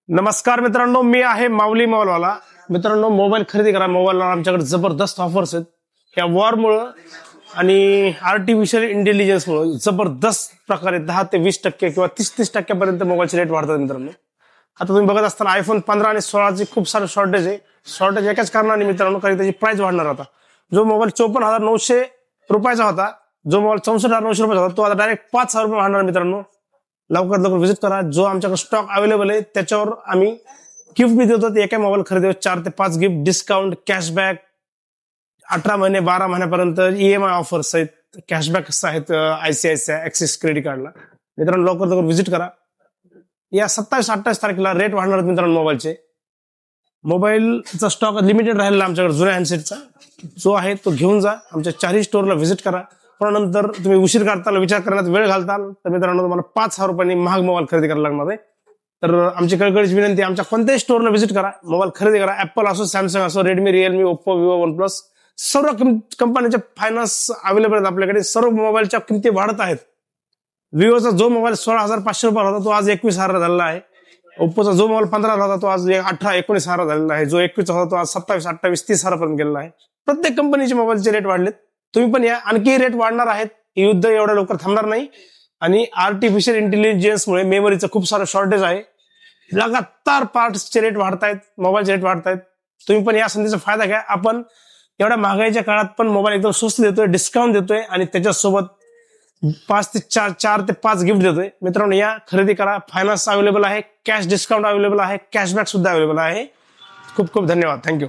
नमस्कार मित्रांनो, मी आहे माऊली मोबाईलवाला. मित्रांनो, मोबाईल खरेदी करा. मोबाईलवर आमच्याकडे जबरदस्त ऑफर्स आहेत. ह्या वॉरमुळं आणि आर्टिफिशियल इंटेलिजन्समुळे जबरदस्त प्रकारे 10 ते 20% किंवा 30% मोबाईलचे रेट वाढतात. मित्रांनो, आता तुम्ही बघत असताना आयफोन 15 आणि 16ची खूप सारं शॉर्टेज आहे. शॉर्टेज एकाच कारणाने मित्रांनो, कारण त्याची प्राइस वाढणार होता. जो मोबाईल 54,900 रुपयाचा होता, जो मोबाईल 64,900 रुपयाचा होता, तो आता डायरेक्ट 5,000 रुपये वाढणार. मित्रांनो, लवकर लवकर व्हिजिट करा. जो आमच्याकडे स्टॉक अवेलेबल आहे त्याच्यावर आम्ही गिफ्ट बी देतो. एका मोबाईल खरेदीवर 4 ते 5 गिफ्ट, डिस्काउंट, कॅशबॅक, 18 महिने 12 महिन्यापर्यंत EMI ऑफर्स आहेत, कॅशबॅक आहेत ICICI ऍक्सिस क्रेडिट कार्डला. मित्रांनो, लवकर लवकर व्हिजिट करा. या 27-28 तारखेला रेट वाढणार आहेत मित्रांनो. मोबाईलचा स्टॉक लिमिटेड राहिलेला आमच्याकडे जुन्या हँडसेटचा जो आहे तो घेऊन जा. आमच्या 4ही स्टोअरला व्हिजिट करा. पण नंतर तुम्ही उशीर करताल, विचार करण्यात वेळ घालताल, तर मित्रांनो तुम्हाला 5,000 रुपयांनी महाग मोबाईल खरेदी करायला लागणार आहे. तर आमची कळकळीची विनंती, आमच्या कोणत्याही स्टोअरला व्हिजिट करा, मोबाईल खरेदी करा. ऍपल असो, सॅमसंग असो, Redmi, Realme, Oppo, Vivo, one plus, सर्व कंपन्यांचे फायनान्स अवेलेबल आहेत आपल्याकडे. सर्व मोबाईलच्या किमती वाढत आहेत. विवोचा जो मोबाईल 16,500 रुपये होता तो आज 21,000 झालेला आहे. ओप्पोचा जो मोबाईल 15,000 होता तो आज 18-19,000 झालेला आहे. जो 21 होता तो आज 27-28-30,000 पर्यंत गेलेला आहे. प्रत्येक कंपनीचे मोबाईलचे रेट वाढलेत. तुम्ही पण या, आणखी रेट वाढणार आहेत. हे युद्ध एवढ्या लवकर थांबणार नाही. आणि आर्टिफिशियल इंटेलिजन्समुळे मेमरीचं खूप सारं शॉर्टेज आहे. लगातार पार्ट्सचे रेट वाढतायत, मोबाईलचे रेट वाढतायत. तुम्ही पण या संधीचा फायदा घ्या. आपण एवढ्या महागाईच्या काळात पण मोबाईल एकदम स्वस्त देतोय, डिस्काउंट देतोय आणि त्याच्यासोबत 4 ते 5 गिफ्ट देतोय. मित्रांनो, या खरेदी करा. फायनान्स अवेलेबल आहे, कॅश डिस्काउंट अवेलेबल आहे, कॅशबॅक सुद्धा अवेलेबल आहे. खूप खूप धन्यवाद. थँक्यू.